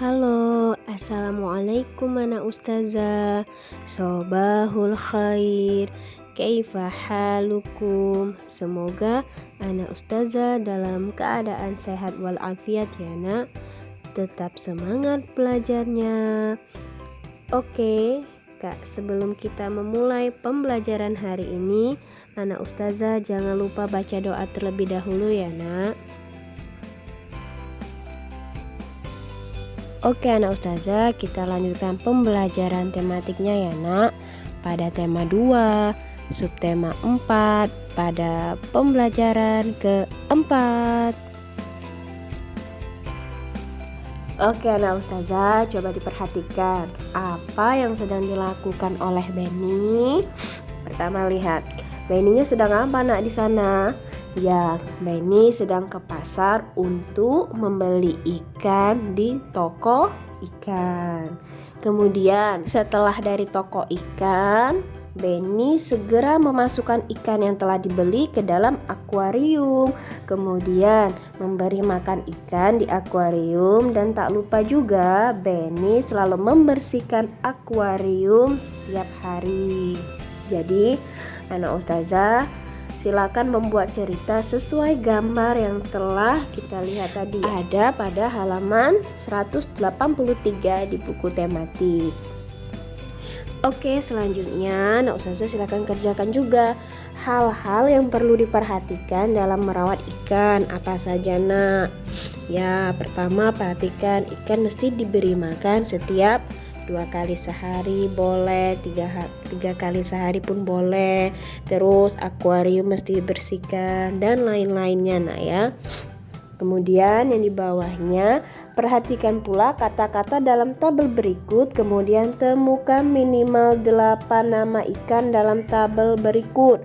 Halo, assalamualaikum anak ustazah. Sobahul khair. Kaifa halukum? Semoga anak ustazah dalam keadaan sehat walafiat ya nak. Tetap semangat belajarnya. Oke, Kak, sebelum kita memulai pembelajaran hari ini, anak ustazah jangan lupa baca doa terlebih dahulu ya nak. Oke anak ustazah, kita lanjutkan pembelajaran tematiknya ya nak. Pada tema 2, subtema 4, pada pembelajaran keempat. Oke anak ustazah, coba diperhatikan apa yang sedang dilakukan oleh Benny. Pertama lihat, Benny-nya sedang apa nak di sana? Ya, Benny sedang ke pasar untuk membeli ikan di toko ikan. Kemudian setelah dari toko ikan, Benny segera memasukkan ikan yang telah dibeli ke dalam akuarium. Kemudian memberi makan ikan di akuarium. Dan tak lupa juga Benny selalu membersihkan akuarium setiap hari. Jadi anak ustazah, silakan membuat cerita sesuai gambar yang telah kita lihat tadi. Ada pada halaman 183 di buku tematik. Oke, selanjutnya anak ustazah silakan kerjakan juga hal-hal yang perlu diperhatikan dalam merawat ikan. Apa saja nak? Ya, pertama perhatikan ikan mesti diberi makan setiap 2 kali sehari boleh, 3 kali sehari pun boleh. Terus akuarium mesti dibersihkan dan lain-lainnya nak ya. Kemudian yang di bawahnya, perhatikan pula kata-kata dalam tabel berikut. Kemudian temukan minimal 8 nama ikan dalam tabel berikut.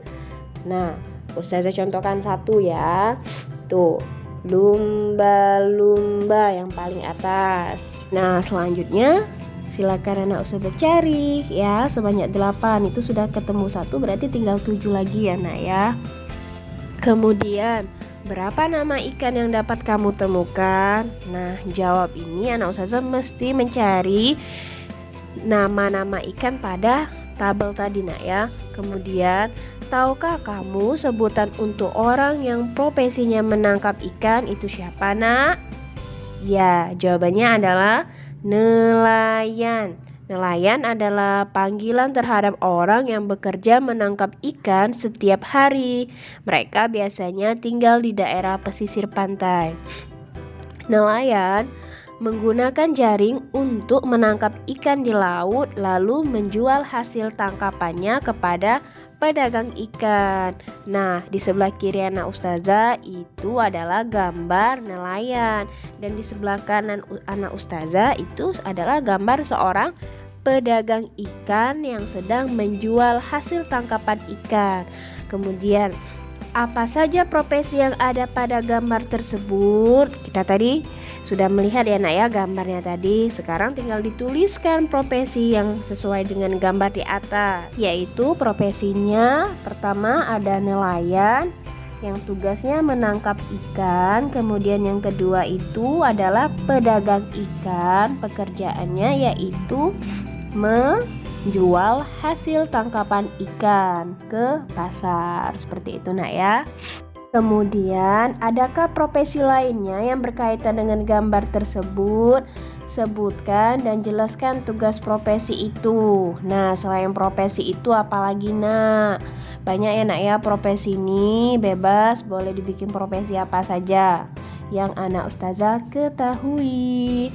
Nah, ustazah contohkan satu ya. Tuh, lumba-lumba yang paling atas. Nah, selanjutnya silakan anak ustazah cari ya, sebanyak 8. Itu sudah ketemu 1, berarti tinggal 7 lagi ya nak ya. Kemudian berapa nama ikan yang dapat kamu temukan? Nah, jawab ini anak ustazah mesti mencari nama-nama ikan pada tabel tadi nak ya. Kemudian, tahukah kamu sebutan untuk orang yang profesinya menangkap ikan itu siapa nak? Ya, jawabannya adalah nelayan. Nelayan adalah panggilan terhadap orang yang bekerja menangkap ikan setiap hari. Mereka biasanya tinggal di daerah pesisir pantai. Nelayan menggunakan jaring untuk menangkap ikan di laut, lalu menjual hasil tangkapannya kepada pedagang ikan. Nah, di sebelah kiri anak ustazah itu adalah gambar nelayan, dan di sebelah kanan anak ustazah itu adalah gambar seorang pedagang ikan yang sedang menjual hasil tangkapan ikan. Kemudian apa saja profesi yang ada pada gambar tersebut? Kita tadi sudah melihat ya nak ya gambarnya tadi. Sekarang tinggal dituliskan profesi yang sesuai dengan gambar di atas. Yaitu profesinya pertama ada nelayan yang tugasnya menangkap ikan. Kemudian yang kedua itu adalah pedagang ikan. Pekerjaannya yaitu menjual hasil tangkapan ikan ke pasar. Seperti itu nak ya. Kemudian adakah profesi lainnya yang berkaitan dengan gambar tersebut? Sebutkan dan jelaskan tugas profesi itu. Nah, selain profesi itu apalagi nak? Banyak ya nak ya profesi ini, bebas boleh dibikin profesi apa saja yang anak ustazah ketahui.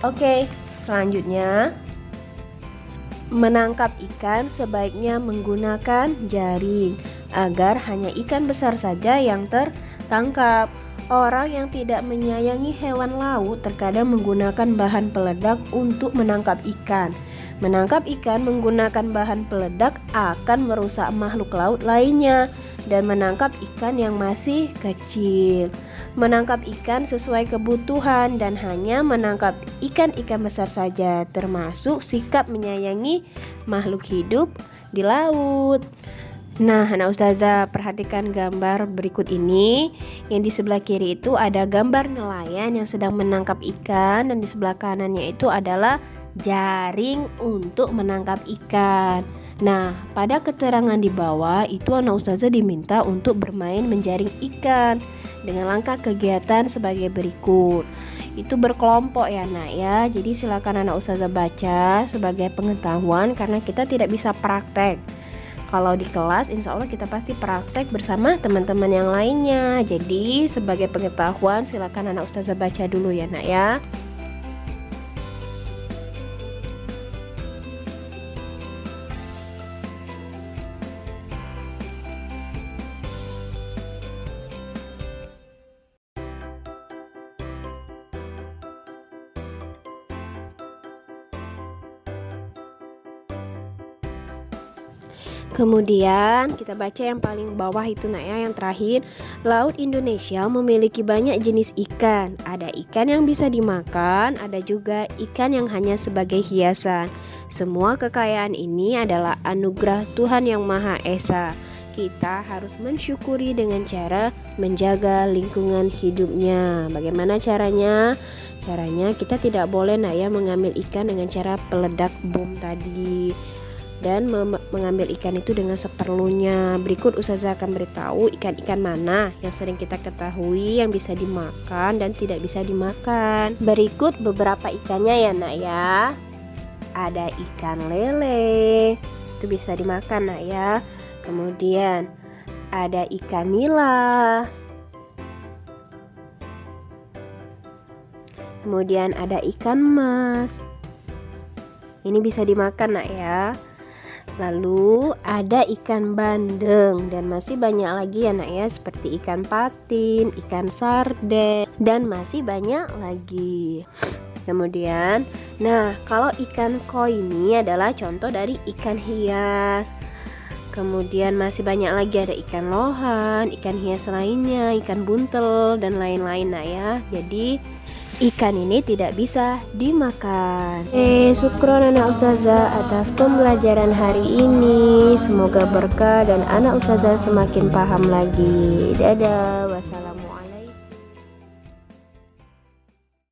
Oke, selanjutnya, menangkap ikan sebaiknya menggunakan jaring agar hanya ikan besar saja yang tertangkap. Orang yang tidak menyayangi hewan laut terkadang menggunakan bahan peledak untuk menangkap ikan. Menangkap ikan menggunakan bahan peledak akan merusak makhluk laut lainnya dan menangkap ikan yang masih kecil. Menangkap ikan sesuai kebutuhan dan hanya menangkap ikan-ikan besar saja, termasuk sikap menyayangi makhluk hidup di laut. Nah, anak ustazah perhatikan gambar berikut ini. Yang di sebelah kiri itu ada gambar nelayan yang sedang menangkap ikan, dan di sebelah kanannya itu adalah jaring untuk menangkap ikan. Nah, pada keterangan di bawah itu anak ustazah diminta untuk bermain menjaring ikan dengan langkah kegiatan sebagai berikut. Itu berkelompok ya nak ya. Jadi silakan anak ustazah baca sebagai pengetahuan karena kita tidak bisa praktek. Kalau di kelas insya Allah kita pasti praktek bersama teman-teman yang lainnya. Jadi sebagai pengetahuan silakan anak ustazah baca dulu ya nak ya. Kemudian kita baca yang paling bawah itu nak ya, yang terakhir. Laut Indonesia memiliki banyak jenis ikan. Ada ikan yang bisa dimakan, ada juga ikan yang hanya sebagai hiasan. Semua kekayaan ini adalah anugerah Tuhan Yang Maha Esa. Kita harus mensyukuri dengan cara menjaga lingkungan hidupnya. Bagaimana caranya? Caranya kita tidak boleh nak ya mengambil ikan dengan cara peledak bom tadi, dan mengambil ikan itu dengan seperlunya. Berikut ustazah akan beritahu ikan-ikan mana yang sering kita ketahui yang bisa dimakan dan tidak bisa dimakan. Berikut beberapa ikannya ya nak ya. Ada ikan lele, itu bisa dimakan nak ya. Kemudian ada ikan nila. Kemudian ada ikan mas. Ini bisa dimakan nak ya. Lalu ada ikan bandeng dan masih banyak lagi ya nak ya, seperti ikan patin, ikan sarden, dan masih banyak lagi. Kemudian, nah kalau ikan koi ini adalah contoh dari ikan hias. Kemudian masih banyak lagi, ada ikan lohan, ikan hias lainnya, ikan buntel, dan lain-lain nak ya. Jadi ikan ini tidak bisa dimakan. Syukron anak ustazah atas pembelajaran hari ini. Semoga berkah dan anak ustazah semakin paham lagi. Dadah, wassalamualaikum.